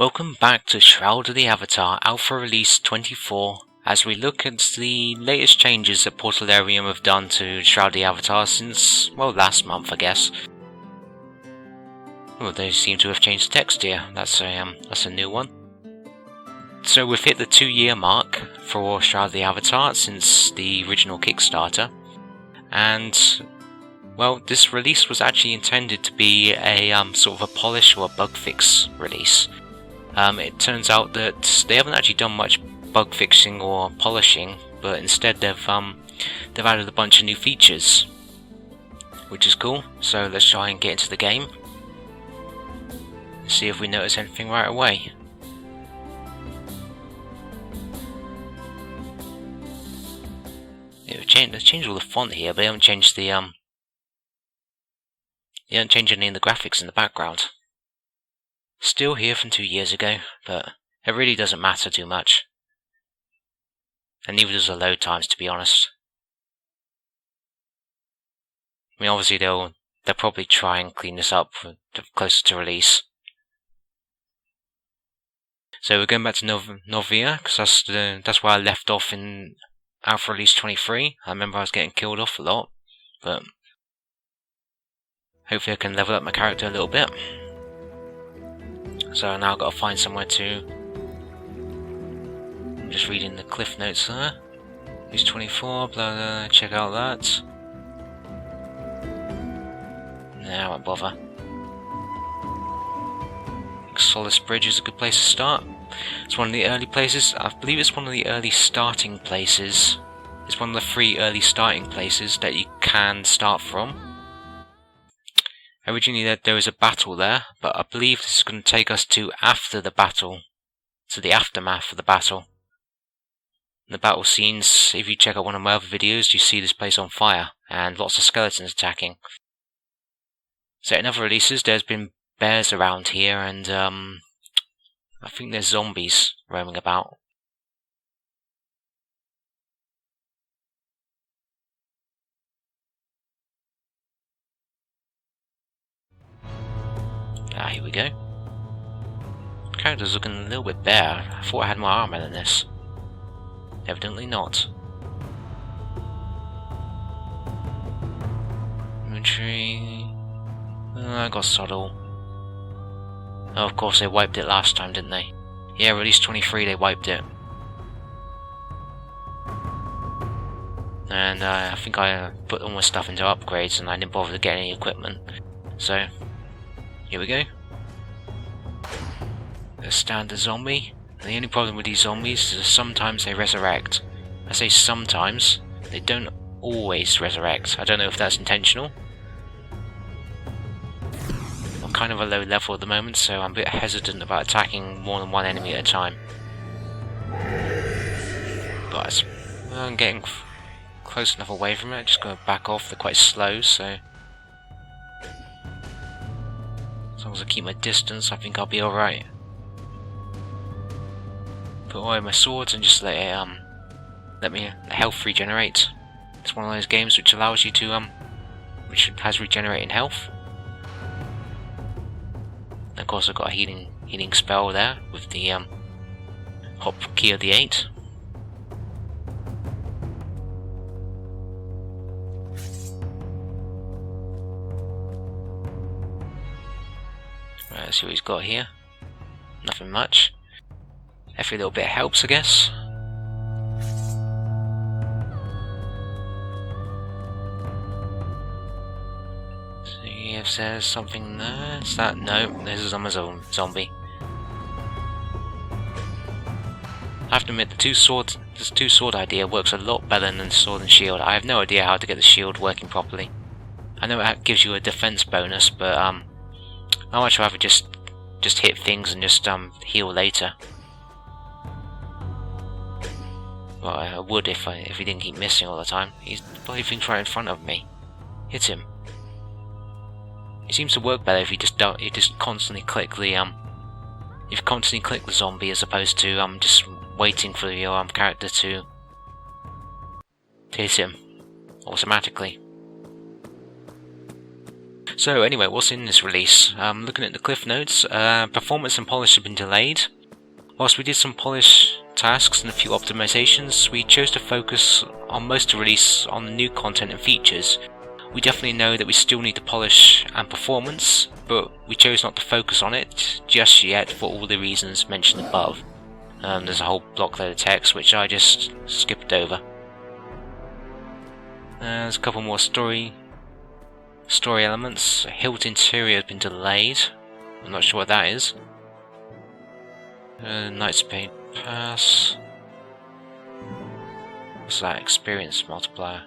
Welcome back to Shroud of the Avatar Alpha Release 24 as we look at the Avatar Alpha Release 24 as we look at the latest changes that Portalarium have done to Shroud of the Avatar since, well, last month I guess. Well, they seem to have changed the text here. That's a new one. So we've hit the 2-year mark for Shroud of the Avatar since the original Kickstarter, and well, this release was actually intended to be a sort of a polish or a bug fix release. It turns out that they haven't actually done much bug fixing or polishing, but instead they've added a bunch of new features, which is cool. So let's try and get into the game. See if we notice anything right away. They've changed all the font here, but they haven't changed the They don't change any of the graphics in the background. Still here from 2 years ago, but it really doesn't matter too much. And neither does the load times, to be honest. I mean, obviously they'll probably try and clean this up closer to release. So we're going back to Novia, because that's where I left off in Alpha Release 23. I remember I was getting killed off a lot, but hopefully I can level up my character a little bit. So now I've got to find somewhere to... I'm just reading the cliff notes there. Who's 24, blah blah, check out that. Nah, I won't bother. Solace Bridge is a good place to start. It's one of the early places, I believe it's one of the early starting places. It's one of the 3 early starting places that you can start from. Originally there was a battle there, but I believe this is going to take us to after the battle, to the aftermath of the battle. In the battle scenes, if you check out one of my other videos, you see this place on fire, and lots of skeletons attacking. So in other releases, there's been bears around here, and I think there's zombies roaming about. Ah, here we go. The character's looking a little bit bare. I thought I had more armor than this. Evidently not. Inventory... I got Soddle. Oh, of course they wiped it last time, didn't they? Yeah, release 23 they wiped it. And I think I put all my stuff into upgrades and I didn't bother to get any equipment. So, here we go. A standard zombie. And the only problem with these zombies is that sometimes they resurrect. I say sometimes, they don't always resurrect. I don't know if that's intentional. I'm kind of a low level at the moment, so I'm a bit hesitant about attacking more than one enemy at a time. But I'm getting close enough away from it. I'm just going to back off. They're quite slow, so as long as I keep my distance, I think I'll be alright. Put away my swords and just let me health regenerate. It's one of those games which allows you to which has regenerating health. And of course I've got a healing spell there with the hop key of the 8. Right, let's see what he's got here. Nothing much. Every little bit helps, I guess. See if there's something there. Is that? No, there's a zombie. I have to admit, this two-sword idea works a lot better than the sword and shield. I have no idea how to get the shield working properly. I know it gives you a defense bonus, but I'd much rather just hit things and just heal later. Well, I would if he didn't keep missing all the time. He's bloody things right in front of me. Hit him. It seems to work better if you just constantly click the zombie as opposed to just waiting for your character to hit him automatically. So anyway, what's in this release? Looking at the cliff notes, performance and polish have been delayed. Whilst we did some polish tasks and a few optimizations, we chose to focus on most of the release on the new content and features. We definitely know that we still need to polish and performance, but we chose not to focus on it just yet for all the reasons mentioned above. There's a whole block load of text which I just skipped over. There's a couple more story elements. Hilt interior has been delayed. I'm not sure what that is. Knight's Paid Pass. What's that? Experience multiplier.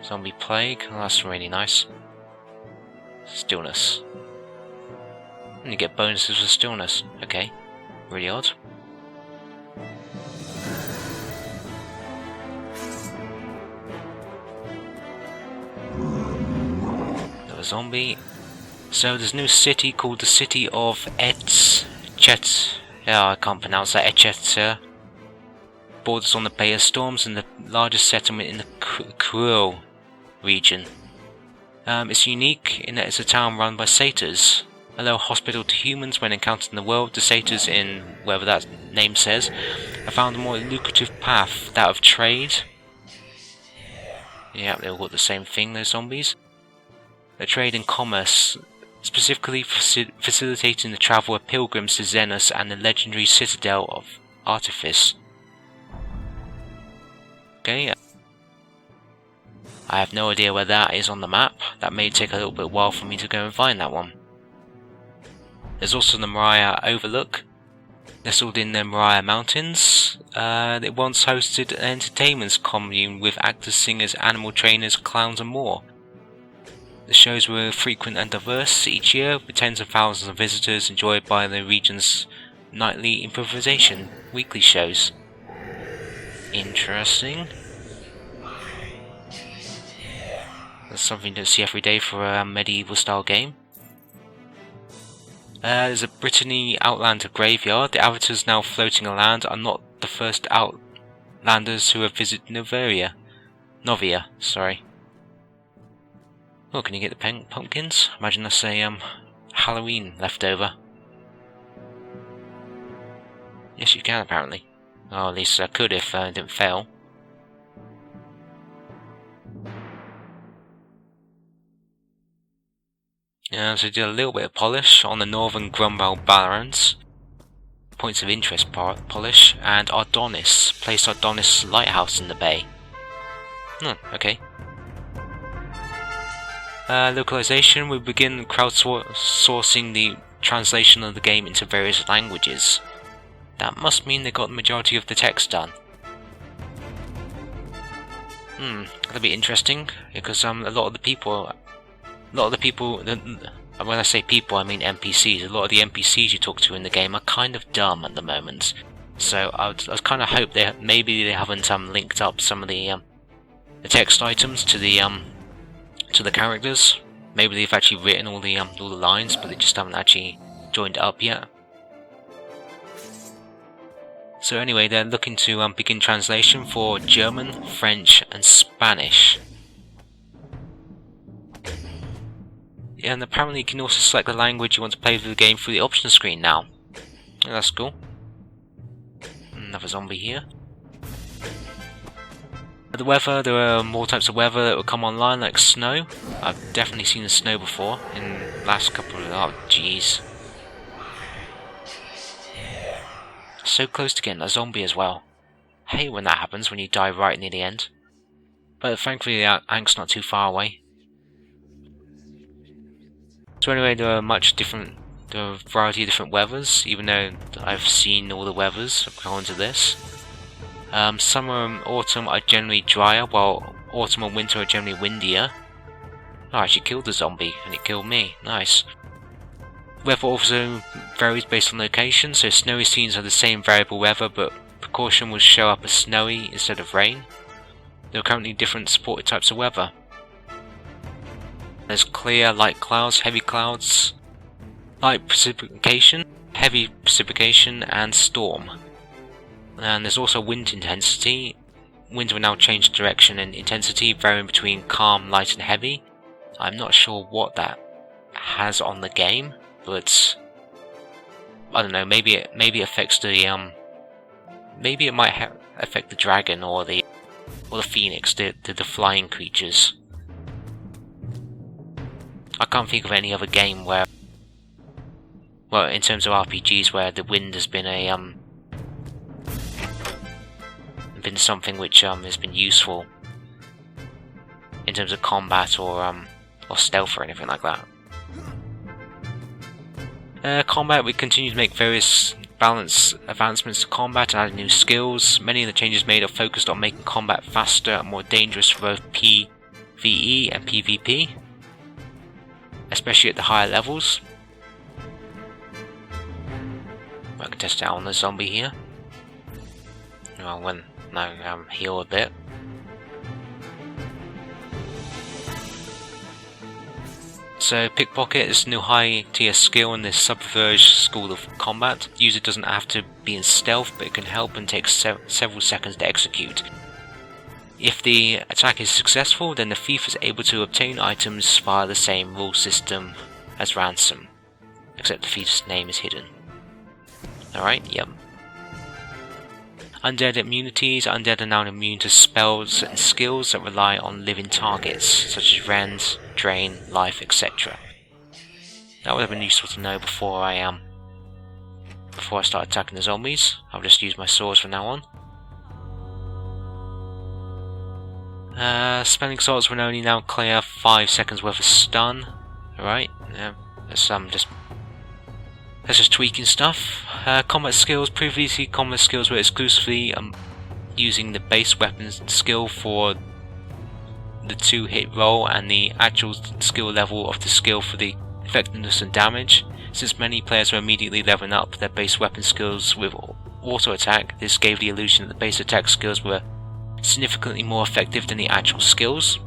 Zombie Plague. Oh, that's really nice. Stillness. And you get bonuses for stillness. Okay. Really odd. Another zombie. So there's a new city called the City of Etchet. Yeah, I can't pronounce that. Etchet. Borders on the Bay of Storms and the largest settlement in the Kruel region. It's unique in that it's a town run by satyrs. Although hospitable to humans when encountered in the world, the satyrs in whatever that name says have found a more lucrative path, that of trade. Yeah, they all got the same thing, those zombies. The trade and commerce, specifically facilitating the travel of pilgrims to Xenos and the legendary Citadel of Artifice. Okay. I have no idea where that is on the map. That may take a little bit while for me to go and find that one. There's also the Moriah Overlook, nestled in the Moriah Mountains. It once hosted an entertainment commune with actors, singers, animal trainers, clowns and more. The shows were frequent and diverse each year, with tens of thousands of visitors enjoyed by the region's nightly improvisation weekly shows. Interesting. That's something to see every day for a medieval style game. There's a Britannia Outlander graveyard. The avatars now floating around are not the first Outlanders who have visited Novia, sorry. Oh, can you get the pumpkins? Imagine that's a Halloween leftover. Yes, you can apparently. Oh, at least I could if I didn't fail. So we did a little bit of polish on the northern Grumbel Barrens. Points of interest polish, and Ardonis. Placed Ardonis Lighthouse in the bay. Okay. Localization, we begin crowdsourcing the translation of the game into various languages. That must mean they got the majority of the text done. That'll be interesting, because a lot of the people, when I say people I mean NPCs, a lot of the NPCs you talk to in the game are kind of dumb at the moment. So I kind of hope maybe they haven't linked up some of the text items to the characters. Maybe they've actually written all the lines, but they just haven't actually joined it up yet. So anyway, they're looking to begin translation for German, French, and Spanish. And apparently you can also select the language you want to play through the game through the options screen now. Yeah, that's cool. Another zombie here. The weather, there are more types of weather that will come online, like snow. I've definitely seen the snow before in the last couple of... oh jeez. So close to getting a zombie as well. I hate when that happens, when you die right near the end. But thankfully the Ank's not too far away. So anyway, there are a variety of different weathers, even though I've seen all the weathers according to this. Summer and autumn are generally drier, while autumn and winter are generally windier. Oh, I actually killed the zombie, and it killed me. Nice. Weather also varies based on location, so snowy scenes are the same variable weather, but precaution will show up as snowy instead of rain. There are currently different supported types of weather. There's clear, light clouds, heavy clouds, light precipitation, heavy precipitation, and storm. And there's also wind intensity. Wind will now change direction and intensity, varying between calm, light, and heavy. I'm not sure what that has on the game, but I don't know. Maybe it affects the maybe it might affect the dragon or the phoenix, the flying creatures. I can't think of any other game where, well, in terms of RPGs, where the wind has been been something which has been useful in terms of combat or stealth or anything like that. Combat, we continue to make various advancements to combat and add new skills. Many of the changes made are focused on making combat faster and more dangerous for both PvE and PvP, especially at the higher levels. I can test it out on the zombie here. Well, heal a bit. So Pickpocket is a new high tier skill in this subverge school of combat. The user doesn't have to be in stealth, but it can help and take several seconds to execute. If the attack is successful, then the thief is able to obtain items via the same rule system as ransom, except the thief's name is hidden. Alright, yep. Undead immunities. Undead are now immune to spells and skills that rely on living targets, such as rend, drain, life, etc. That would have been useful to know before I start attacking the zombies. I'll just use my swords from now on. Spelling slots will only now clear 5 seconds worth of stun. Alright, yeah, that's just tweaking stuff. Combat skills. Previously, combat skills were exclusively using the base weapon skill for the 2-hit roll and the actual skill level of the skill for the effectiveness and damage. Since many players were immediately leveling up their base weapon skills with auto attack, this gave the illusion that the base attack skills were significantly more effective than the actual skills.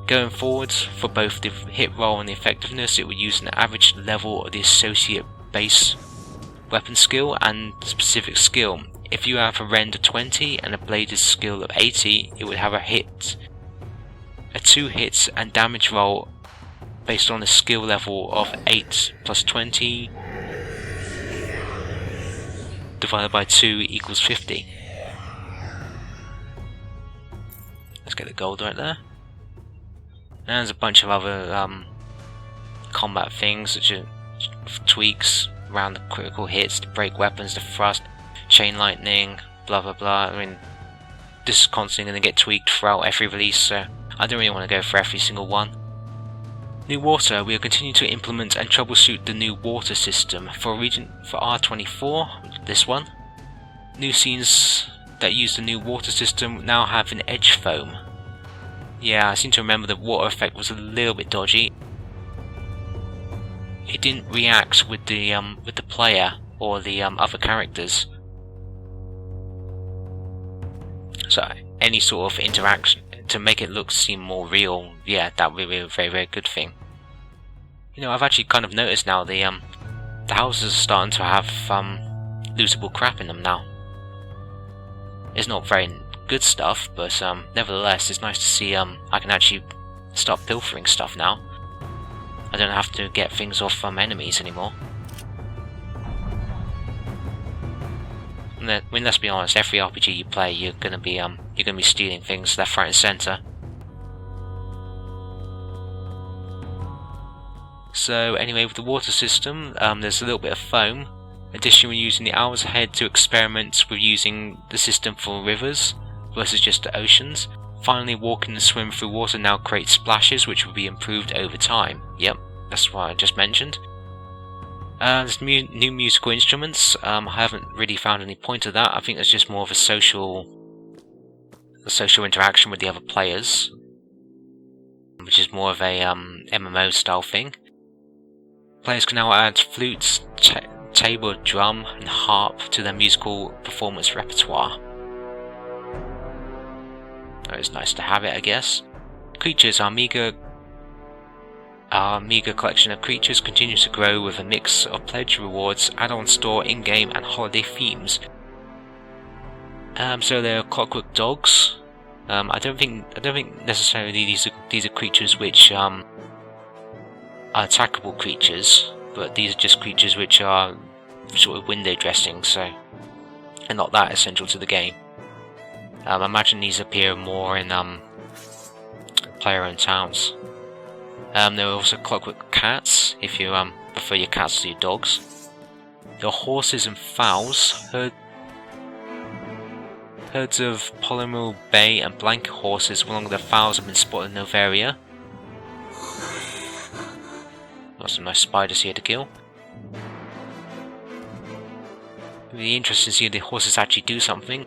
Going forward, for both the hit roll and the effectiveness, it would use an average level of the associate base weapon skill and specific skill. If you have a rend of 20 and a bladed skill of 80, it would have a 2 hits and damage roll based on a skill level of 8 plus 20 divided by 2 equals 50. Let's get the gold right there. And there's a bunch of other combat things, such as tweaks around the critical hits, the break weapons, the thrust, chain lightning, blah blah blah. I mean, this is constantly going to get tweaked throughout every release, so I don't really want to go for every single one. New water. We are continuing to implement and troubleshoot the new water system for R24. This one. New scenes that use the new water system now have an edge foam. Yeah, I seem to remember the water effect was a little bit dodgy. It didn't react with the player or the other characters. So any sort of interaction to make it seem more real, yeah, that would be a very, very good thing. You know, I've actually kind of noticed now the houses are starting to have lootable crap in them now. It's not very good stuff, but nevertheless, it's nice to see I can actually start pilfering stuff now. I don't have to get things off enemies anymore. And then, I mean, let's be honest, every RPG you play, you're gonna be stealing things left, right, and centre. So anyway, with the water system, there's a little bit of foam. Additionally, we're using the hours ahead to experiment with using the system for rivers versus just the oceans. Finally, walking and swim through water now creates splashes, which will be improved over time. Yep, that's what I just mentioned. There's new musical instruments. I haven't really found any point to that. I think it's just more of a social interaction with the other players, which is more of a MMO style thing. Players can now add flutes, tabor, drum, and harp to their musical performance repertoire. It's nice to have it, I guess. Creatures. Our meager collection of creatures continues to grow with a mix of pledge rewards, add-on store, in-game, and holiday themes. So there are clockwork dogs. I don't think necessarily these are creatures which attackable creatures, but these are just creatures which are sort of window dressing, so they're not that essential to the game. I imagine these appear more in player-owned towns. There are also clockwork cats, if you prefer your cats to your dogs. There are horses and fowls. Herds of Polymer Bay and blanket horses along with the fowls have been spotted in Novaria. Got some nice spiders here to kill. It'd be interesting to see if the horses actually do something.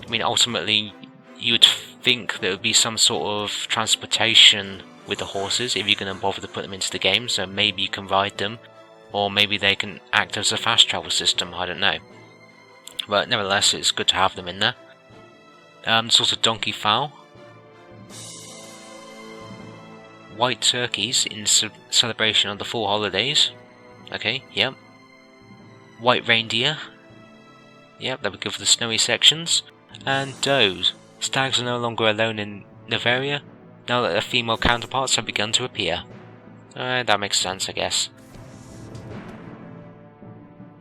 I mean, ultimately, you would think there would be some sort of transportation with the horses if you're going to bother to put them into the game, so maybe you can ride them, or maybe they can act as a fast travel system, I don't know. But nevertheless, it's good to have them in there. There's also donkey fowl. White turkeys in celebration of the fall holidays. Okay, yep. White reindeer. Yep, that would go for the snowy sections. And does. Stags are no longer alone in Novaria, now that their female counterparts have begun to appear. That makes sense, I guess.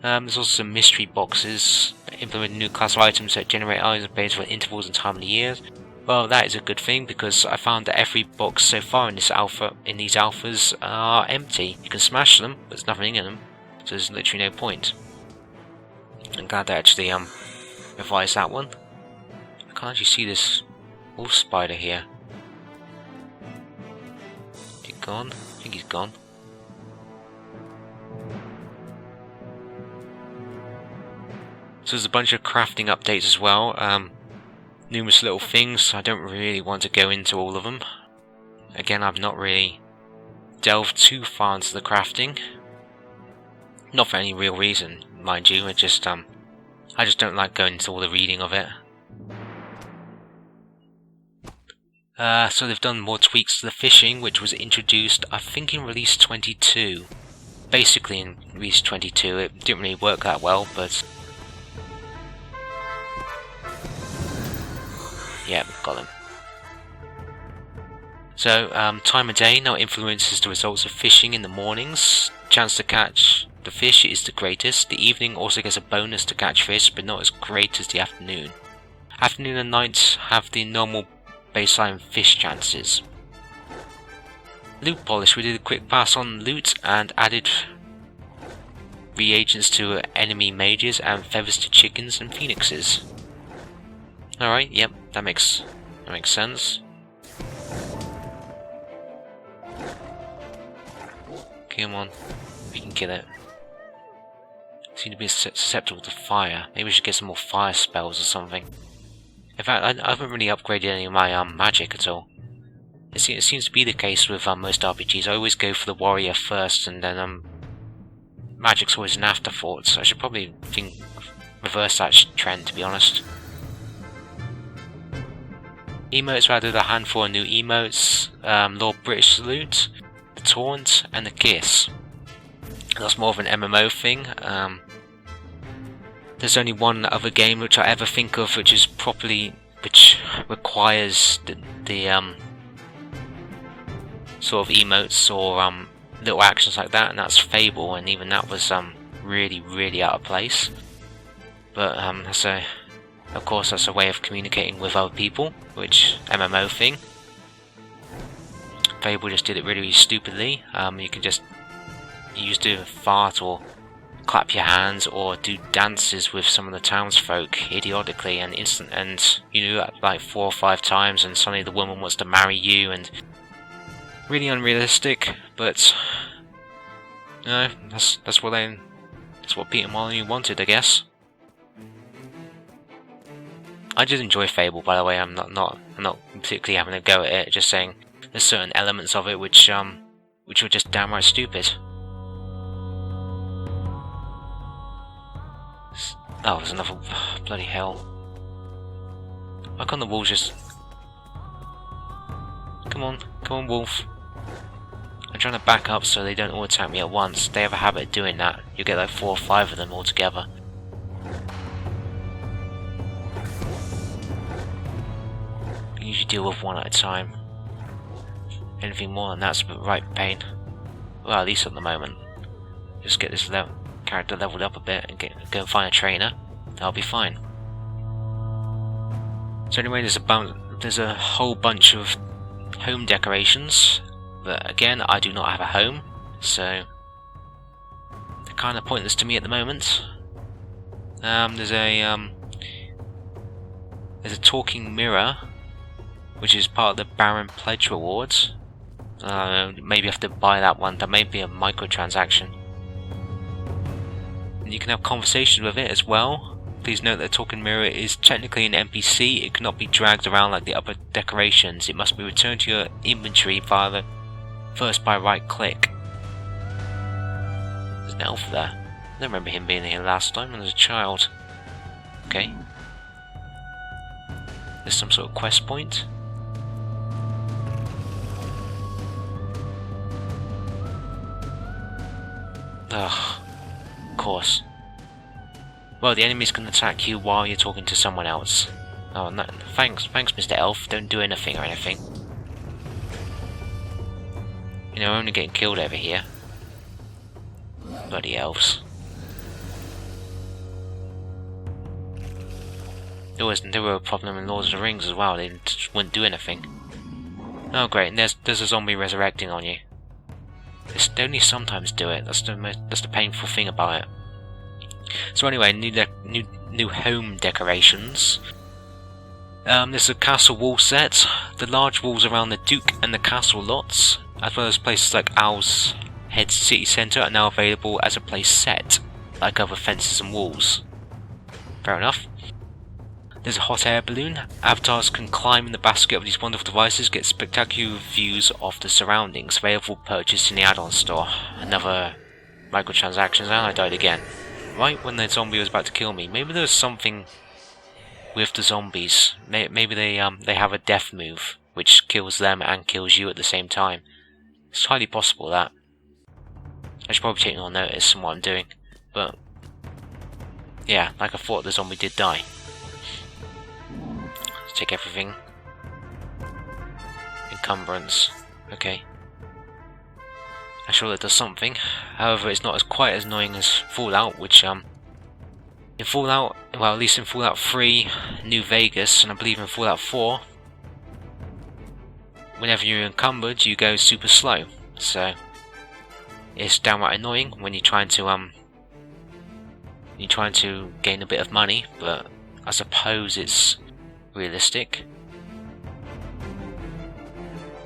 There's also some mystery boxes, implementing new class of items that generate items based on intervals and time of the years. Well, that is a good thing, because I found that every box so far in these alphas are empty. You can smash them, but there's nothing in them, so there's literally no point. I'm glad they actually revised that one. I can't actually see this wolf spider here. Is he gone? I think he's gone. So there's a bunch of crafting updates as well. Numerous little things. I don't really want to go into all of them. Again, I've not really delved too far into the crafting. Not for any real reason, mind you. I just don't like going into all the reading of it. So they've done more tweaks to the fishing, which was introduced, I think, in release 22. Basically in release 22. It didn't really work that well, but yeah, got them. So, time of day now influences the results of fishing in the mornings. Chance to catch the fish is the greatest. The evening also gets a bonus to catch fish, but not as great as the afternoon. Afternoon and night have the normal baseline fish chances. Loot polish. We did a quick pass on loot and added reagents to enemy mages and feathers to chickens and phoenixes. Alright, yep, that makes sense. Come on, we can kill it. Seem to be susceptible to fire. Maybe we should get some more fire spells or something. In fact, I haven't really upgraded any of my magic at all. It seems to be the case with most RPGs. I always go for the warrior first, and then magic's always an afterthought. So I should probably reverse that trend, to be honest. Emotes, we added a handful of new emotes. Lord British Salute, the Taunt, and the Kiss. That's more of an MMO thing. There's only one other game which I ever think of which requires the sort of emotes or little actions like that, and that's Fable, and even that was really out of place. But of course that's a way of communicating with other people, which MMO thing. Fable just did it really stupidly. You can just use to fart or clap your hands or do dances with some of the townsfolk idiotically and you do that like 4 or 5 times, and suddenly the woman wants to marry you, and really unrealistic. But no, that's what Peter Molyneux wanted, I guess. I did enjoy Fable, by the way. I'm not particularly having a go at it. Just saying there's certain elements of it which were just downright stupid. Oh, there's another. Bloody hell. Why can't the wolves just. Come on, wolf. I'm trying to back up so they don't all attack me at once. They have a habit of doing that. You get like 4 or 5 of them all together. You can usually deal with one at a time. Anything more than that's a right pain. Well, at least at the moment. Just get this character leveled up a bit and go and find a trainer. That'll be fine. So anyway, there's a whole bunch of home decorations, but again, I do not have a home, so they're kind of pointless to me at the moment. There's a talking mirror, which is part of the Baron Pledge rewards. Maybe I have to buy that one. That may be a microtransaction. And you can have conversations with it as well. Please note that the talking mirror is technically an NPC. It cannot be dragged around like the other decorations. It must be returned to your inventory first by right click. There's an elf there. I don't remember him being here last time when I was a child. Okay. There's some sort of quest point. Ugh. Of course. Well, the enemies can attack you while you're talking to someone else. Oh, no, thanks, Mr. Elf. Don't do anything or anything. You know, we're only getting killed over here. Bloody elves. There were a problem in Lord of the Rings as well. They just wouldn't do anything. Oh, great! And there's a zombie resurrecting on you. They only sometimes do it. That's the painful thing about it. So anyway, new home decorations. There's a castle wall set. The large walls around the Duke and the castle lots, as well as places like Owl's Head City Centre, are now available as a place set, like other fences and walls. Fair enough. There's a hot air balloon. Avatars can climb in the basket of these wonderful devices, get spectacular views of the surroundings. Available purchase in the add-on store. Another microtransactions, and I died again. Right when the zombie was about to kill me. Maybe there was something with the zombies. Maybe they have a death move, which kills them and kills you at the same time. It's highly possible that. I should probably take more notice on what I'm doing. But yeah, like I thought, the zombie did die. Let's take everything. Encumbrance. Okay. I'm sure that does something. However, it's not quite as annoying as Fallout, which in Fallout, well, at least in Fallout 3, New Vegas, and I believe in Fallout 4, whenever you're encumbered, you go super slow. So it's downright annoying when you're trying to gain a bit of money, but I suppose it's realistic.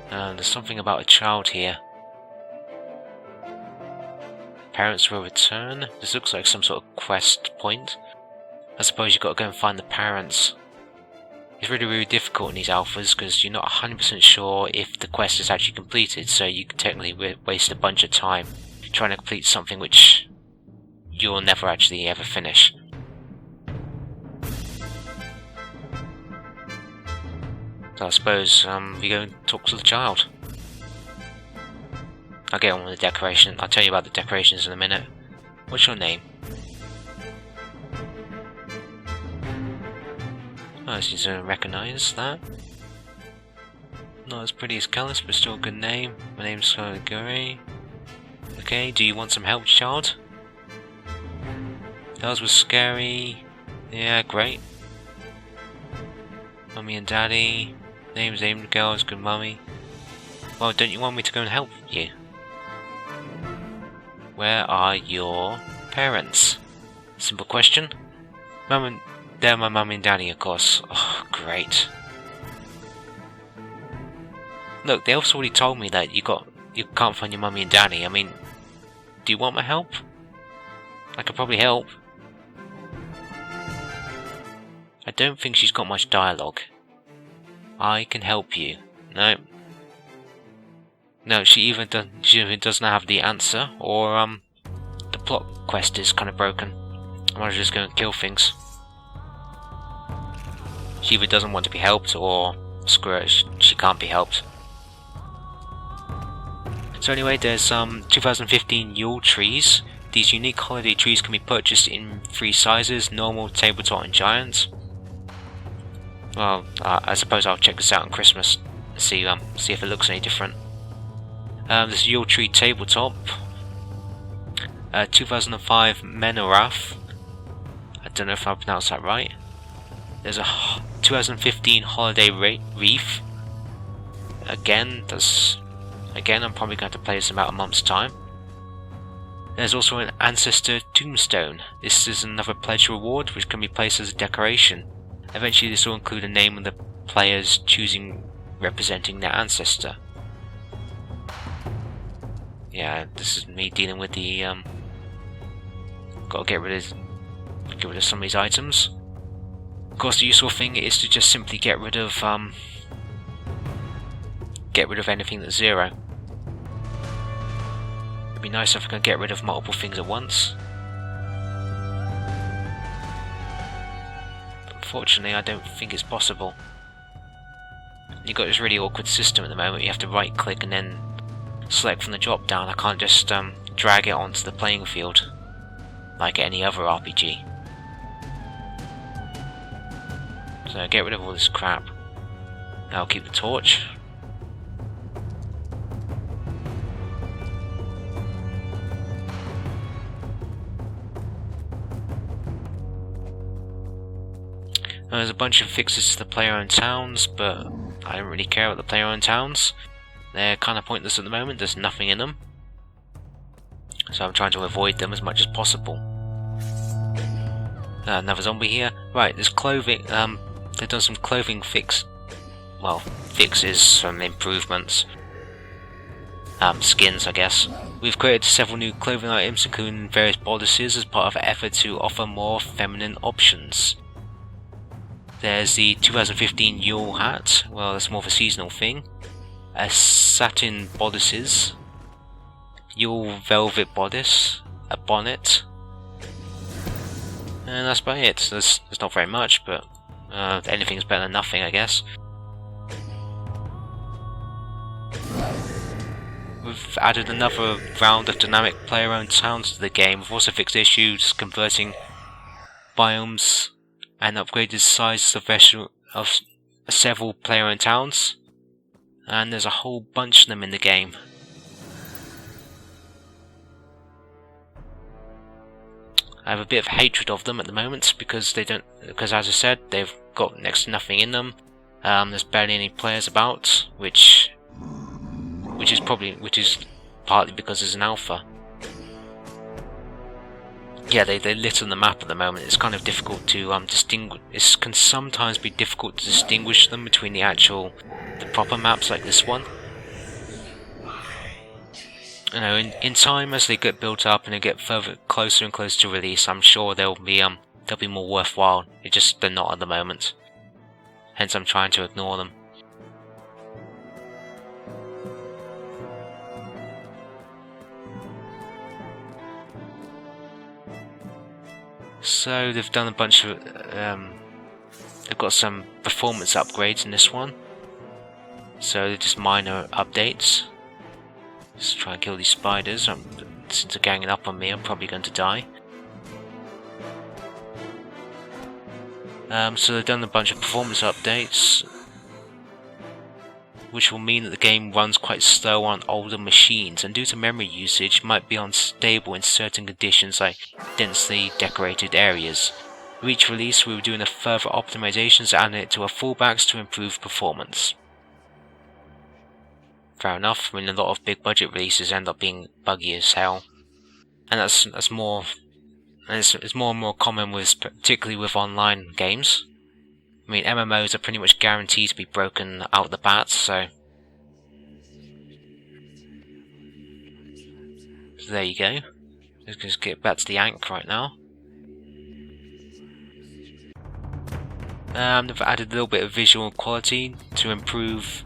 There's something about a child here. Parents will return. This looks like some sort of quest point. I suppose you've got to go and find the parents. It's really, really difficult in these alphas because you're not 100% sure if the quest is actually completed, so you can technically waste a bunch of time trying to complete something which you'll never actually ever finish. So I suppose we go and talk to the child. I'll get on with the decoration. I'll tell you about the decorations in a minute. What's your name? Oh, I seem to recognise that. Not as pretty as Callus, but still a good name. My name's Guri. Okay, do you want some help, child? Those were scary. Yeah, great. Mummy and Daddy. Name's Aim Girls, good mummy. Well, don't you want me to go and help you? Where are your parents? Simple question. They're my mummy and daddy, of course. Oh, great. Look, they also already told me that you can't find your mummy and daddy. I mean, do you want my help? I could probably help. I don't think she's got much dialogue. I can help you. No. No, she either doesn't have the answer, or the plot quest is kind of broken. I might just go and kill things. She either doesn't want to be helped, or screw it, she can't be helped. So anyway, there's 2015 Yule trees. These unique holiday trees can be purchased in 3 sizes: normal, tabletop, and giant. Well, I suppose I'll check this out on Christmas and see if it looks any different. There's Yule Tree Tabletop, 2005 Menorath, I don't know if I pronounced that right. There's a 2015 Holiday Reef. Again, I'm probably going to play this in about a month's time. There's also an Ancestor Tombstone. This is another pledge reward which can be placed as a decoration. Eventually this will include a name of the players choosing representing their ancestor. Yeah, this is me dealing with the gotta get rid of some of these items. Of course, the useful thing is to just simply get rid of anything that's 0. It'd be nice if I could get rid of multiple things at once. Unfortunately, I don't think it's possible. You've got this really awkward system at the moment. You have to right click and then select from the drop down. I can't just drag it onto the playing field like any other RPG. So get rid of all this crap. I'll keep the torch. There's a bunch of fixes to the player-owned towns, but I don't really care about the player-owned towns. They're kind of pointless at the moment. There's nothing in them, so I'm trying to avoid them as much as possible. Another zombie here. Right, there's clothing. They've done some clothing fixes, some improvements. Skins, I guess. We've created several new clothing items, including various bodices, as part of our effort to offer more feminine options. There's the 2015 Yule hat. Well, that's more of a seasonal thing. A satin bodices, Yule velvet bodice, a bonnet, and that's about it. There's not very much, but anything's better than nothing, I guess. We've added another round of dynamic player-owned towns to the game. We've also fixed issues converting biomes and upgraded sizes of several player-owned towns. And there's a whole bunch of them in the game. I have a bit of hatred of them at the moment because as I said, they've got next to nothing in them. There's barely any players about, which is partly because there's an alpha. Yeah, they litter the map at the moment. It's kind of difficult to distinguish. It can sometimes be difficult to distinguish them between the proper maps like this one. You know, in time, as they get built up and they get closer and closer to release, I'm sure they'll be more worthwhile. They're not at the moment. Hence, I'm trying to ignore them. So they've done a bunch of. They've got some performance upgrades in this one. So they're just minor updates. Let's try and kill these spiders. Since they're ganging up on me, I'm probably going to die. So they've done a bunch of performance updates, which will mean that the game runs quite slow on older machines, and due to memory usage, might be unstable in certain conditions like densely decorated areas. With each release, we were doing a further optimizations, adding it to our fallbacks to improve performance. Fair enough. I mean, a lot of big budget releases end up being buggy as hell, and that's more. And it's more and more common particularly with online games. I mean, MMOs are pretty much guaranteed to be broken out the bat, so there you go. Let's just get back to the Ankh right now. They've added a little bit of visual quality to prove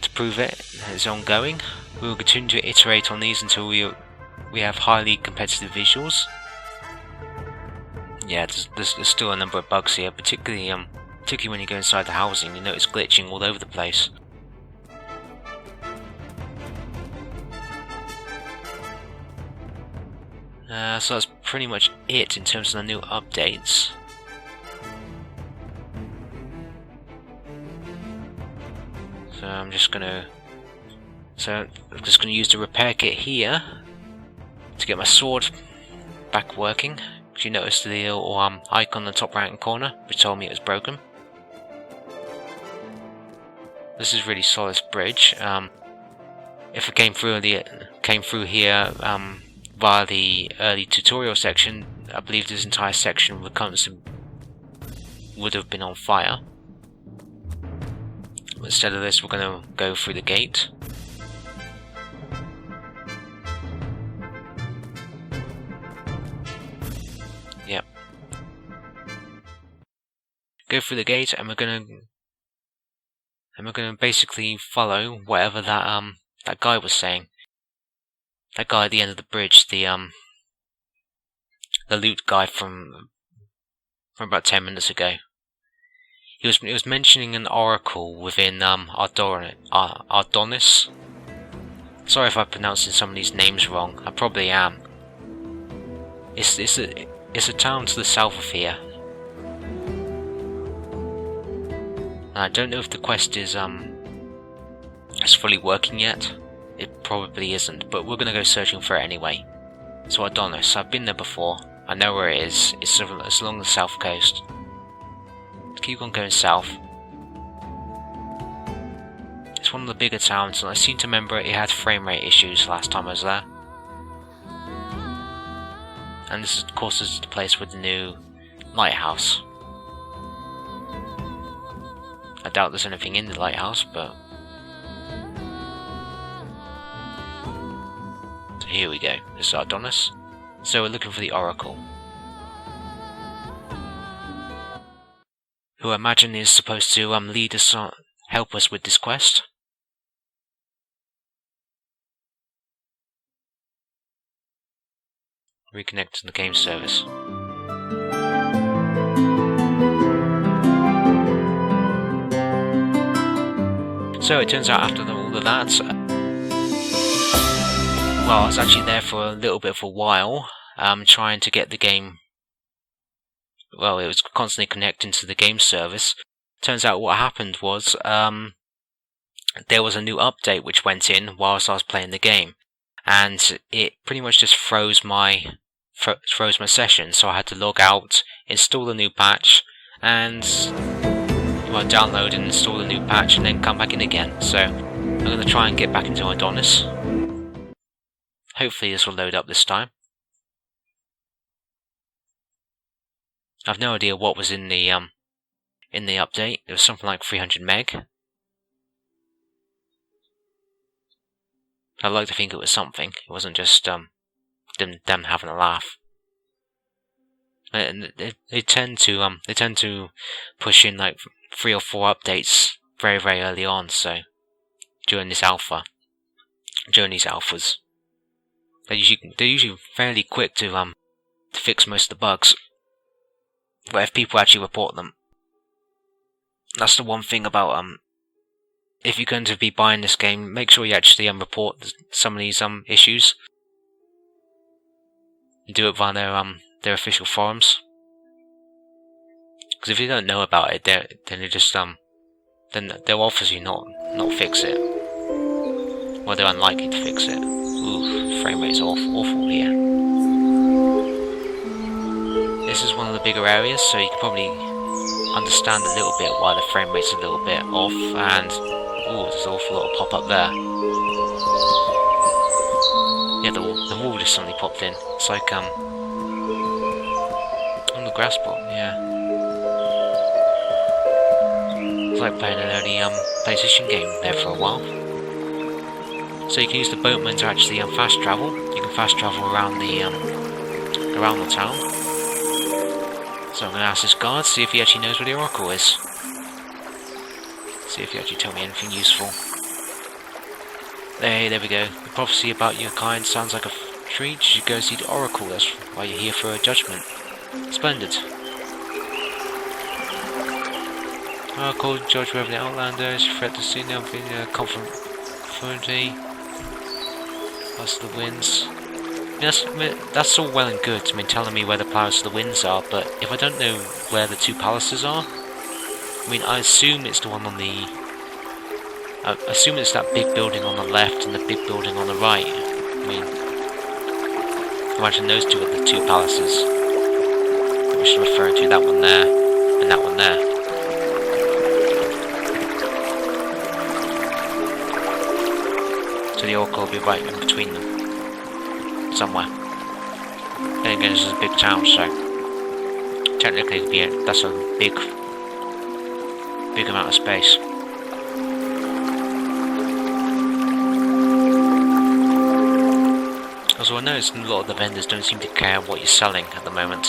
it's ongoing. We will continue to iterate on these until we have highly competitive visuals. Yeah, there's still a number of bugs here, particularly when you go inside the housing. You notice glitching all over the place. So that's pretty much it in terms of the new updates. So I'm just gonna So I'm just going to use the repair kit here to get my sword back working. You noticed the little icon in the top right hand corner which told me it was broken. This is really solid bridge. If I came through here via the early tutorial section, I believe this entire section would have been on fire. But instead of this, we're going to go through the gate. Yep. Go through the gate, and we're going to basically follow whatever that guy was saying. That guy at the end of the bridge, the loot guy from about 10 minutes ago. He was mentioning an oracle within Ardonis. Sorry if I'm pronouncing some of these names wrong. I probably am. It's a town to the south of here. I don't know if the quest is fully working yet. It probably isn't, but we're gonna go searching for it anyway. So Ardonis, I've been there before. I know where it is. It's along the south coast. Let's keep on going south. It's one of the bigger towns, and I seem to remember it had frame rate issues last time I was there. And this, of course, is the place with the new lighthouse. I doubt there's anything in the lighthouse, but... So here we go. This is Ardonis. So we're looking for the oracle, who I imagine is supposed to lead us on, help us with this quest. Reconnect to the game service. So it turns out after all of that, well, I was actually there for a little bit of a while, trying to get the game. Well, it was constantly connecting to the game service. Turns out what happened was there was a new update which went in whilst I was playing the game, and it pretty much just froze my session. So I had to log out, install a new patch, and download and install a new patch, and then come back in again. So I'm going to try and get back into Ardonis. Hopefully this will load up this time. I've no idea what was in the update. It was something like 300 meg. I'd like to think it was something. It wasn't just them having a laugh. And they tend to push in like 3 or 4 updates very, very early on. So during these alphas, they're usually fairly quick to fix most of the bugs. But if people actually report them, that's the one thing about if you're going to be buying this game, make sure you actually report some of these issues. Do it via their official forums. Because if you don't know about it, then they just then they'll obviously not fix it. Well, they're unlikely to fix it. Ooh, frame rate's awful here. This is one of the bigger areas, so you can probably understand a little bit why the frame rate's a little bit off, and ooh, there's an awful lot of pop up there. Yeah, the wall just suddenly popped in. It's like on the grass plot, yeah. It's like playing an early PlayStation game there for a while. So you can use the boatman to actually fast travel. You can fast travel around the town. So I'm going to ask this guard, see if he actually knows where the oracle is. See if he actually told me anything useful. There we go. The prophecy about your kind sounds like a treat. You should go see the oracle. That's why you're here for a judgment. Splendid. Oracle, judge whether the outlanders threat to see now being a confrontation. That's the winds. That's all well and good, telling me where the palace of the winds are, but if I don't know where the 2 palaces are, I assume it's the one on the I assume it's that big building on the left and the big building on the right. I mean, imagine those two are the two palaces. Which I'm referring to, that one there and that one there. So the Oracle will be right in between them. Somewhere. Then again, this is a big town, so technically that's a big amount of space. Also, I noticed a lot of the vendors don't seem to care what you're selling at the moment.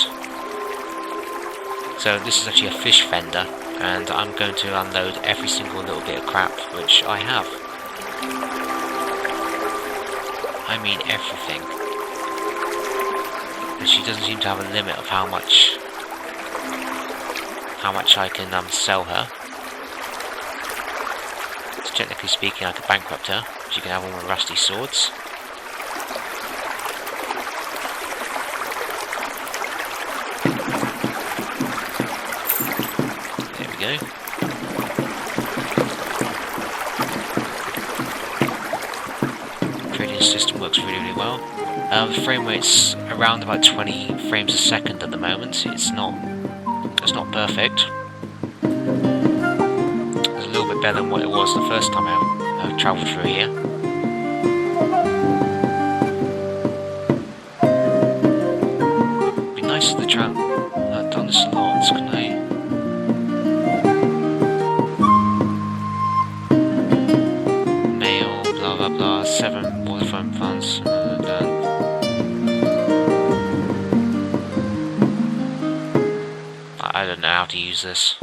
So this is actually a fish vendor, and I'm going to unload every single little bit of crap, which I have. I mean everything. And she doesn't seem to have a limit of how much I can sell her. So technically speaking, I could bankrupt her. She can have all my rusty swords. There we go. Trading system works really, really well. The frame rate's around about 20 frames a second at the moment. It's not perfect. It's a little bit better than what it was the first time I travelled through here. It'd be nice if the tram had done this a lot, couldn't I? Mail, blah blah blah, 7 waterfront funds. I don't know how to use this. I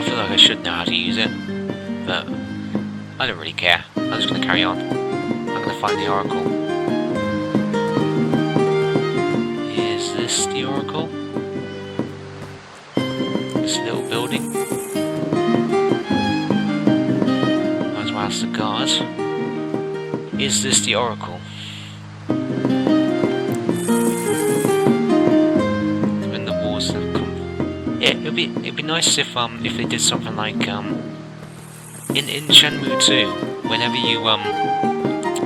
feel like I should know how to use it, but I don't really care. I'm just going to carry on. I'm going to find the Oracle. Is this the Oracle? This little building? Might as well ask the guard. Is this the Oracle? Yeah, it'd be nice if they did something like in Shenmue 2, whenever you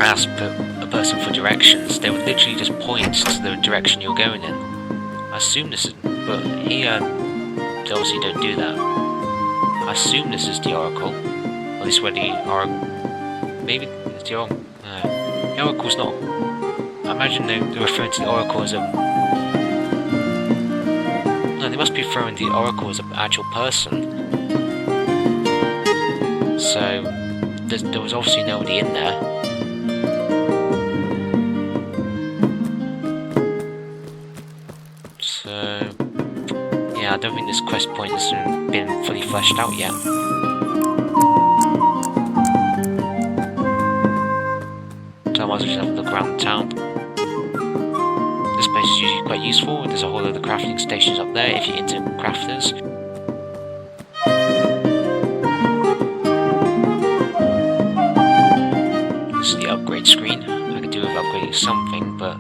ask a person for directions, they would literally just point to the direction you're going in. I assume this is, but here they obviously don't do that. I assume this is the Oracle, or this is where the Oracle. Maybe it's the Oracle. No, the Oracle's not. I imagine they're referring to the Oracle as a. No, they must be throwing the Oracle as an actual person. So, there was obviously nobody in there. So, yeah, I don't think this quest point has been fully fleshed out yet. So I might as well just have a look around the town. This place is usually quite useful. There's a whole load of crafting stations up there if you're into crafters. This is the upgrade screen. I could do with upgrading something, but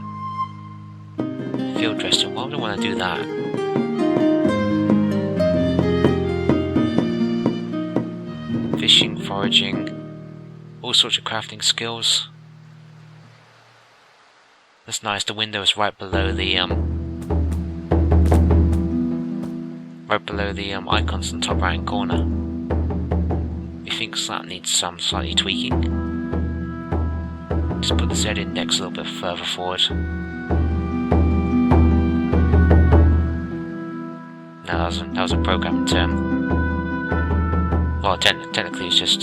field dressing, why would I want to do that? Fishing, foraging, all sorts of crafting skills. That's nice, the window is right below the icons in the top right hand corner. Methinks that needs some slightly tweaking. Just put the Z index a little bit further forward. No, that was a programming term. Well, technically it's just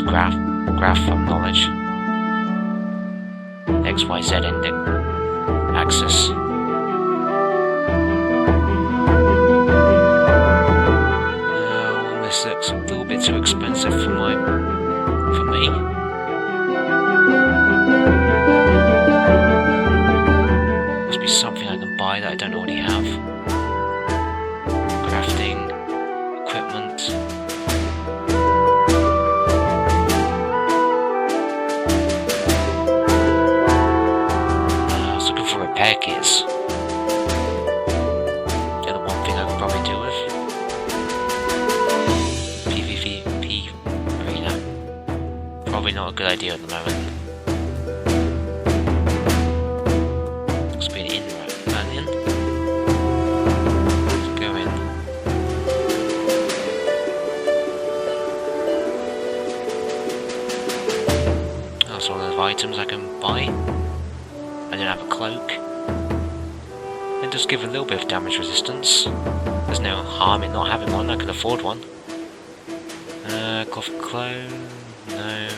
graph knowledge. XYZ index axis. This looks a little bit too expensive for me. Must be something I can buy that I don't already have. Crafting, equipment. I was looking for repair kits. They're the ones probably not a good idea at the moment. Must be an in-road. In? Let's go in. That's all of items I can buy. I don't have a cloak. It does give a little bit of damage resistance. There's no harm in not having one, I can afford one. Cloth clone, no.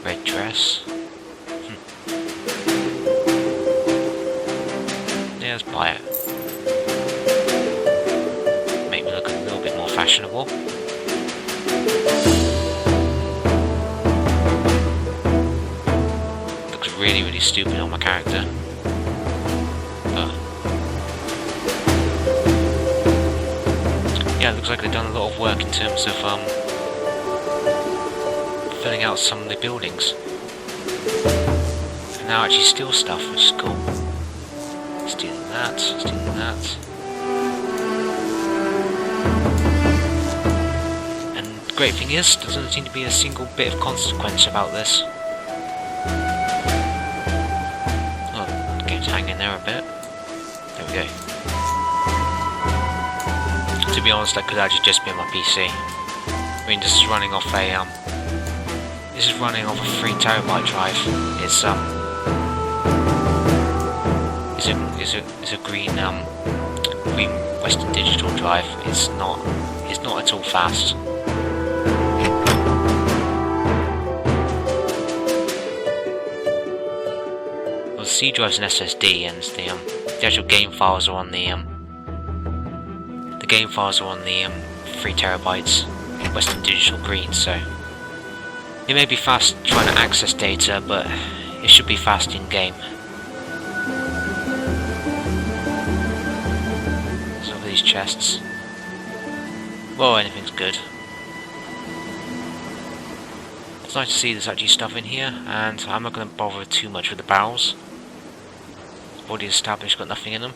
Red dress. Yeah, let's buy it. Make me look a little bit more fashionable. Looks really, really stupid on my character. Yeah, it looks like they've done a lot of work in terms of filling out some of the buildings. And now actually steal stuff, which is cool. Stealing that, stealing that. And the great thing is, there doesn't seem to be a single bit of consequence about this. Oh, the game's hanging there a bit. There we go. To be honest, that could actually just be on my PC. I mean, this is running off a 3 terabyte drive. It's a green Western Digital drive. It's not at all fast. Well, the C drive's an SSD, and the actual game files are on the 3 terabytes Western Digital green, so it may be fast trying to access data, but it should be fast in game. Some of these chests. Well, anything's good. It's nice to see there's actually stuff in here, and I'm not going to bother too much with the barrels. I've already established got nothing in them.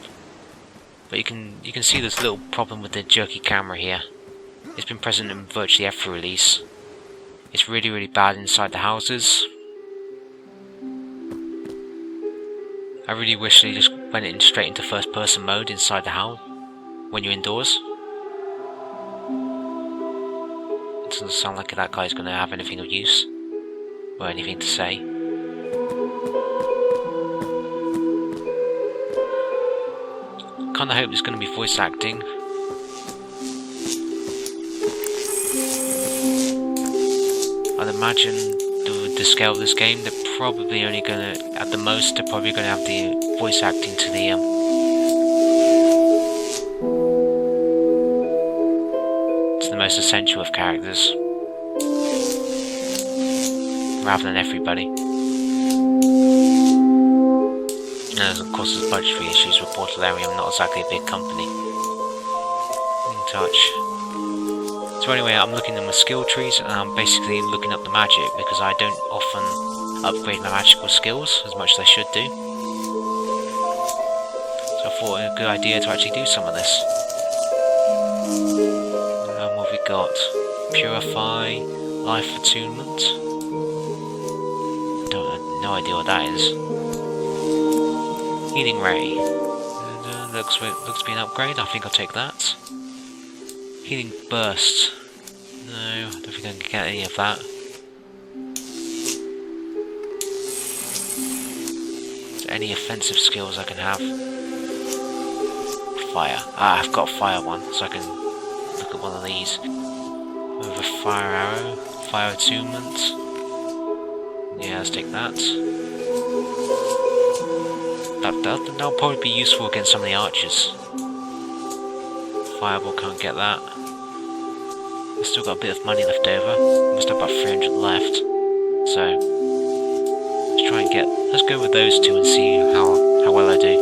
But you can see this little problem with the jerky camera here. It's been present in virtually every release. It's really, really bad inside the houses. I really wish they just went in straight into first person mode inside the house when you're indoors. It doesn't sound like that guy's going to have anything of use or anything to say. Kinda hope there's going to be voice acting. I'd imagine the scale of this game, they're probably only going to, at the most, they're probably going to have the voice acting to the most essential of characters, rather than everybody. And of course, there's budgetary issues with Portalarium, not exactly a big company. In touch. So anyway, I'm looking at my skill trees, and I'm basically looking up the magic, because I don't often upgrade my magical skills as much as I should do. So I thought it was a good idea to actually do some of this. What have we got? Purify, Life Attunement. No idea what that is. Healing Ray. Looks to be an upgrade. I think I'll take that. Healing Burst. No, I don't think I can get any of that. Is there any offensive skills I can have? Fire. Ah, I've got a fire one, so I can look at one of these. With a fire arrow. Fire attunement. Yeah, let's take that. That'll probably be useful against some of the archers. Fireball, can't get that. I've still got a bit of money left over. Must have about 300 left. So let's go with those two and see how well I do.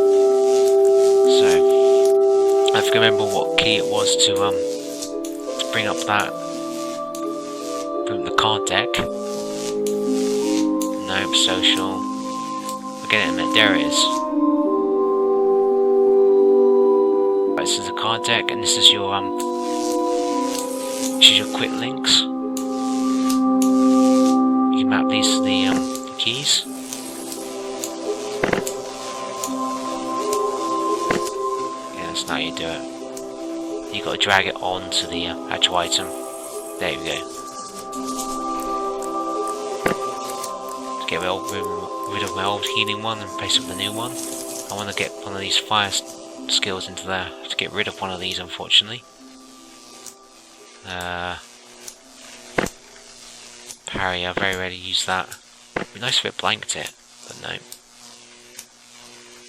So I have to remember what key it was to bring up the card deck. Nope, social. I'll get it in a minute. There it is. Right, this is the card deck, and this is your quick links. keys. Yeah, that's not how you do it. You gotta drag it onto the actual item. There you go. To get rid of my old healing one and place up the new one. I want to get one of these fire skills into there. I have to get rid of one of these, unfortunately. Parry, I very rarely use that. It'd be nice if it blanked it, but no.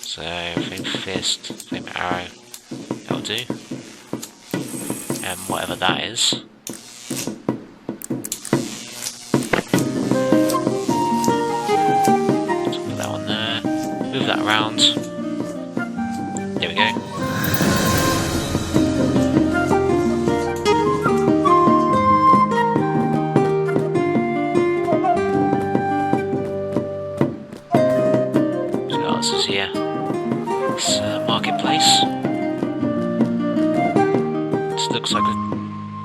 So, flame fist, flame arrow, that'll do. And whatever that is. Let's put that on there. Move that around. There we go. Here. It's marketplace. This looks like a...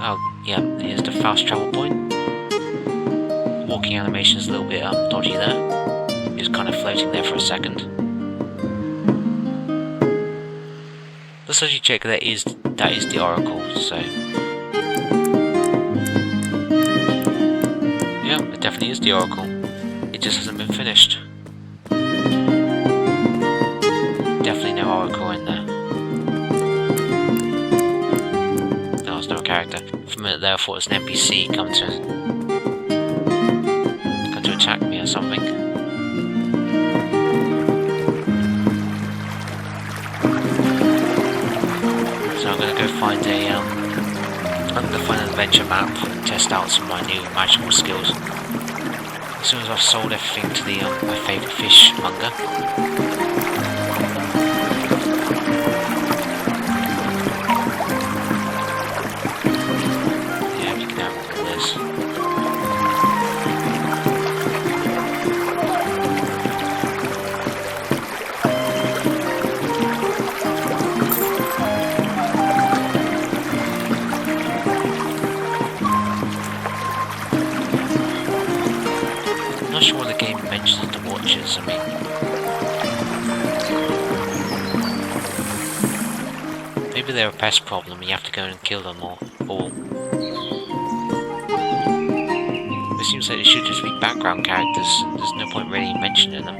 oh, yeah, here's the fast travel point. The walking animation is a little bit dodgy there. He was kind of floating there for a second. Let's actually check that is the Oracle, so... yeah, it definitely is the Oracle. It just hasn't been finished. Definitely no Oracle in there. No, it's no character. For a minute there I thought it was an NPC come to attack me or something. So I'm gonna go find an adventure map and test out some of my new magical skills. As soon as I've sold everything to the my favourite fish monger. I'm not sure what the game mentions the watchers. I mean, maybe they're a pest problem and you have to go and kill them all. It seems like they should just be background characters, and there's no point really mentioning them.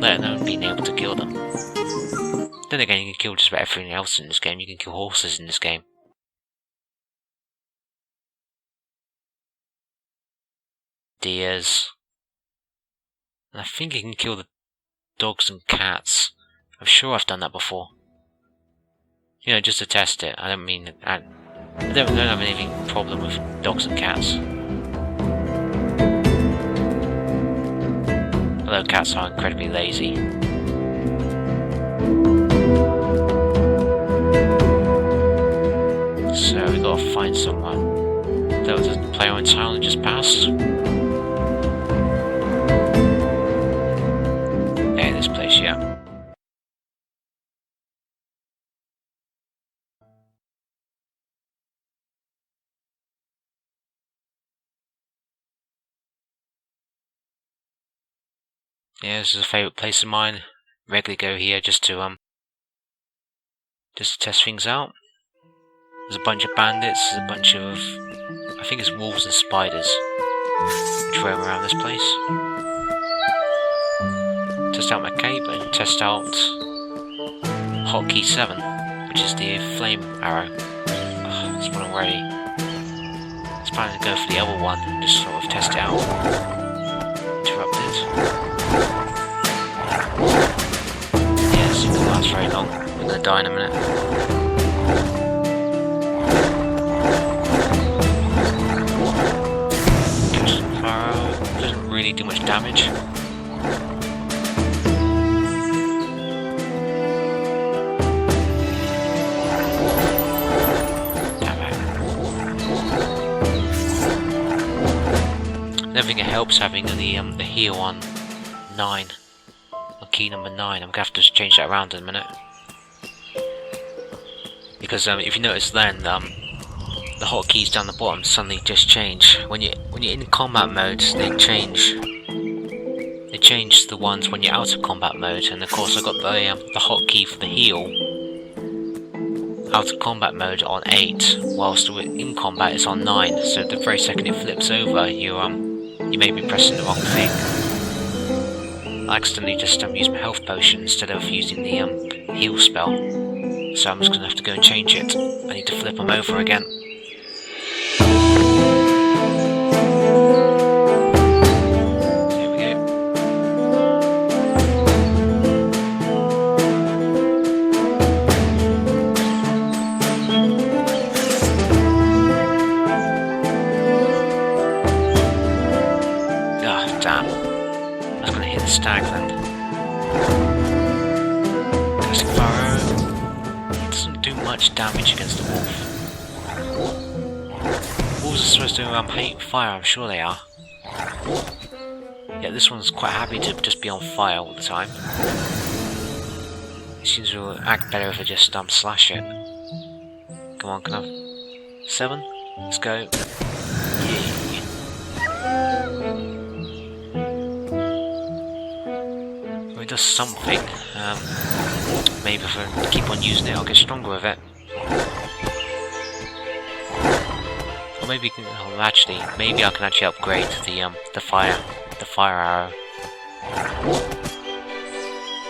Let alone being able to kill them. Then again, you can kill just about everything else in this game. You can kill horses in this game. Deers. And I think you can kill the dogs and cats. I'm sure I've done that before. You know, just to test it. I don't mean... I don't have any problem with dogs and cats. Although cats are incredibly lazy. So we gotta find someone. That was a player in town that just passed. Yeah, this place, yeah. Yeah, this is a favourite place of mine. Regularly go here just to test things out. There's a bunch of bandits, there's a bunch of, I think it's wolves and spiders which roam around this place. Test out my cape and test out hotkey 7, which is the flame arrow. Oh, this one already. I was planning to go for the other one and just sort of test it out. Interrupted. Yeah, this isn't going to last very long. We're going to die in a minute. Doesn't really do much damage. I don't think it helps having the heal on 9. On key number 9. I'm going to have to just change that around in a minute. Because if you notice then, the hotkeys down the bottom suddenly just change. When you're in combat mode, they change. They change the ones when you're out of combat mode, and of course I got the hotkey for the heal out of combat mode on 8, whilst in combat it's on 9. So the very second it flips over, you may be pressing the wrong thing. I accidentally just used my health potion instead of using the heal spell. So I'm just gonna have to go and change it. I need to flip them over again. Stag then. Classic Pharaoh. It doesn't do much damage against the wolf. Wolves are supposed to hate fire, I'm sure they are. Yeah, this one's quite happy to just be on fire all the time. It seems to act better if I just slash it. Come on, can I have 7? Let's go. It does something. Maybe if I keep on using it, I'll get stronger with it. Or maybe maybe I can actually upgrade the fire arrow.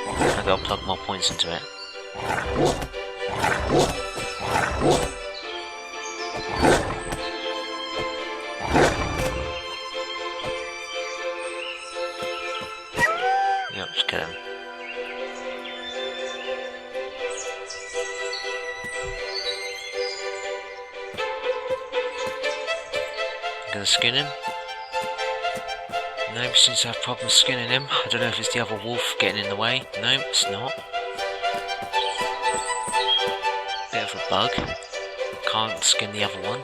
I gotta plug more points into it. Yep, just kill him. Gonna skin him? No, seems to have problems skinning him. I don't know if it's the other wolf getting in the way. No, it's not. Bit of a bug. Can't skin the other one.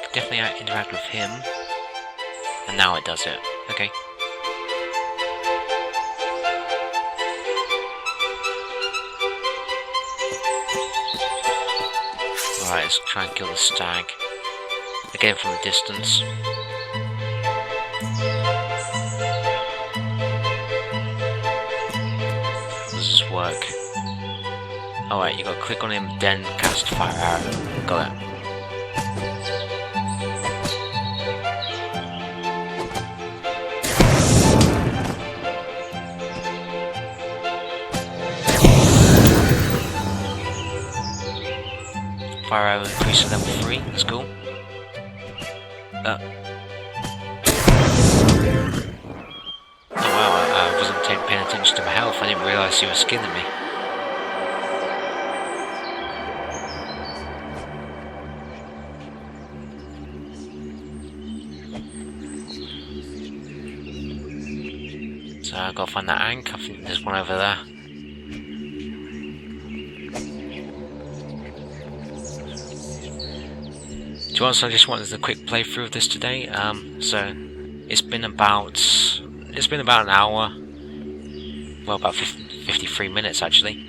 Can definitely interact with him. And now it does it. Okay. Alright, let's try and kill the stag. Again from a distance. Does this work? Alright, you gotta click on him, then cast fire arrow. Got it. Fire arrow increase to level 3, that's cool. Oh wow, I wasn't paying attention to my health, I didn't realise he was skinning me. So I've got to find that ank, I think there's one over there. To be honest, I just wanted a quick playthrough of this today. So it's been about an hour. Well, about 53 minutes actually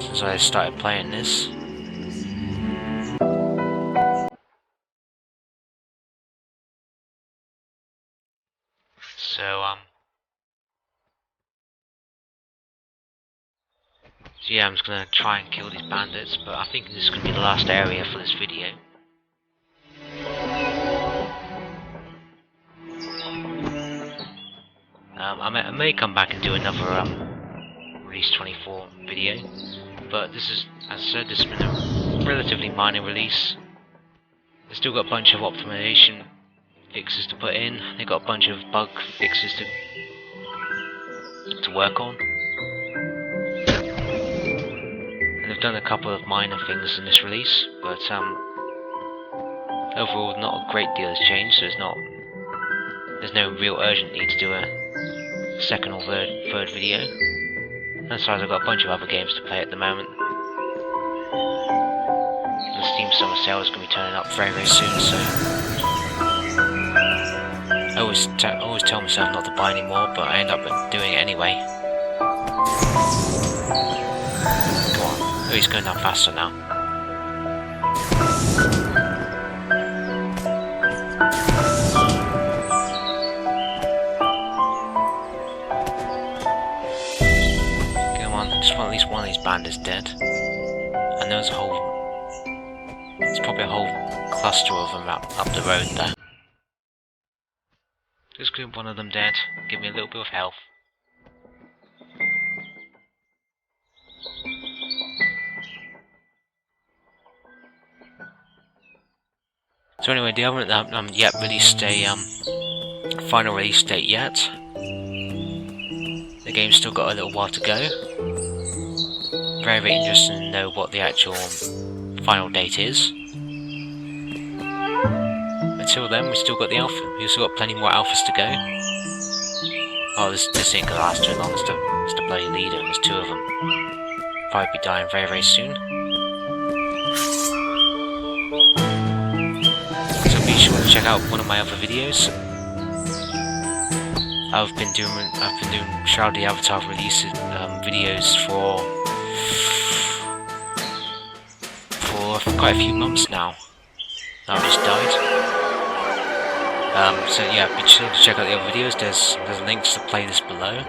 since I started playing this. So yeah, I'm just gonna try and kill these bandits, but I think this is gonna be the last area for this video. I may come back and do another release 24 video, but this is, as I said, this has been a relatively minor release. They've still got a bunch of optimization fixes to put in. They've got a bunch of bug fixes to work on. They've done a couple of minor things in this release, but overall not a great deal has changed, so there's no real urgent need to do a second or third video. And as far as I've got a bunch of other games to play at the moment. The Steam Summer Sale is going to be turning up very, very soon, so I always tell myself not to buy any more, but I end up doing it anyway. Come on. Oh, he's going down faster now. Come on, just want at least one of these bandits dead. And there's probably a whole cluster of them up the road there. Just get one of them dead. Give me a little bit of health. So anyway, they haven't yet released a final release date yet. The game's still got a little while to go. Very, very interested to know what the actual final date is. Until then, we've still got the alpha. We've still got plenty more alphas to go. Oh, this ain't gonna last too long. It's the bloody leader, and there's two of them. Probably be dying very, very soon. So be sure to check out one of my other videos. I've been doing Shroud the Avatar release videos for quite a few months now. I've just died. So yeah, be sure to check out the other videos. There's links to playlists below.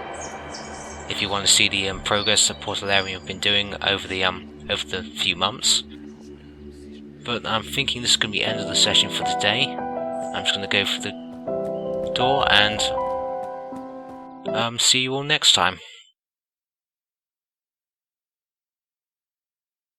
If you want to see the progress of Portal Area we've been doing over the few months. But I'm thinking this is going to be the end of the session for today. I'm just going to go for the door and see you all next time.